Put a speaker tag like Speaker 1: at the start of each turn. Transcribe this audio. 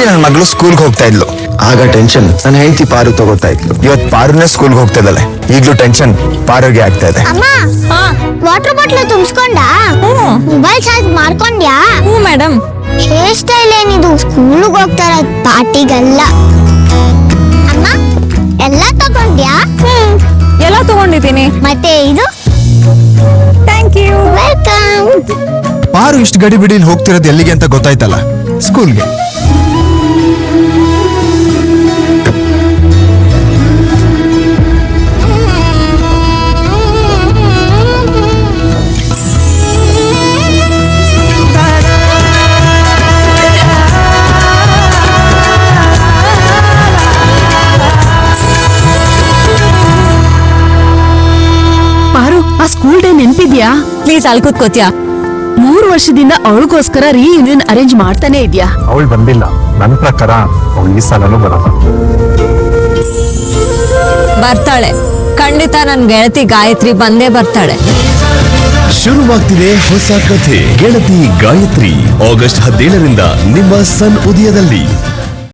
Speaker 1: ನನ್ನ ಮಗಳು ಸ್ಕೂಲ್ಗೆ ಹೋಗ್ತಾ ಇದ್ಲು. ಆಗ ಟೆನ್ಷನ್ ನನ್ನ ಹೆಂಡತಿ ಪಾರು ತಗೋತಾ ಇದ್ಲು. ಇವತ್ತು ಪಾರುನೇ ಸ್ಕೂಲ್ಗೆ ಹೋಗ್ತಾ ಇದ್ದಾಳೆ. ಈಗ್ಲೂ ಟೆನ್ಷನ್ ಪಾರುಗೆ ಆಗ್ತಾ ಇದೆ.
Speaker 2: ಅಮ್ಮ ವಾಟರ್ ಬಾಟ್ಲ್ ತುಂಬಿಸ್ಕೊಂಡಾ? ಮೊಬೈಲ್ ಚಾರ್ಜ್ ಮಾಡ್ಕೊಂಡ್ಯಾ?
Speaker 3: ಹ್ಞೂ ಮೇಡಮ್.
Speaker 2: ಹೇರ್ ಸ್ಟೈಲ್ ಏನಿದು? ಸ್ಕೂಲ್ಗೆ ಹೋಗ್ತಾರ ಪಾರ್ಟಿಗೆಲ್ಲ. ಅಮ್ಮ ಎಲ್ಲ ತಗೊಂಡ್ಯಾ?
Speaker 3: ಎಲ್ಲ ತಗೊಂಡಿದ್ದೀನಿ.
Speaker 2: ಮತ್ತೆ ಇದು?
Speaker 3: Thank you.
Speaker 2: ವೆಲ್ಕಮ್.
Speaker 4: ಪಾರು ಇಷ್ಟು ಗಡಿ ಬಿಡಿಲಿ ಹೋಗ್ತಿರೋದು ಎಲ್ಲಿಗೆ ಅಂತ ಗೊತ್ತಾಯ್ತಲ್ಲ, ಸ್ಕೂಲ್ಗೆ.
Speaker 5: ಪಾರು, ಆ ಸ್ಕೂಲ್ ಡೇ ನೆನ್ಪಿದ್ಯಾ?
Speaker 3: ಪ್ಲೀಸ್ ಅಲ್ಲಿ ಕೂತ್ಕೋತ್ಯಾ?
Speaker 5: 3 ವರ್ಷದಿಂದ ಅವಳಿಗೋಸ್ಕರ ರಿಯೂನಿಯನ್ ಅರೇಂಜ್ ಮಾಡ್ತಾನೆ ಇದ್ಯಾ?
Speaker 6: ಅವಳು ಬಂದಿಲ್ಲ. ನನ್ನ ಪ್ರಕಾರ ಅವಳು ಈ ಸಲನೂ ಬರಲ್ಲ.
Speaker 3: ಬರ್ತಾಳೆ ಖಂಡಿತ. ನನ್ ಗೆಳತಿ ಗಾಯತ್ರಿ ಬಂದೇ ಬರ್ತಾಳೆ.
Speaker 7: ಶುರುವಾಗ್ತಿದೆ ಹೊಸ ಕಥೆ ಗೆಳತಿ ಗಾಯತ್ರಿ. ಆಗಸ್ಟ್ 17ರಿಂದ ನಿಮ್ಮ ಸನ್ ಉದಯದಲ್ಲಿ.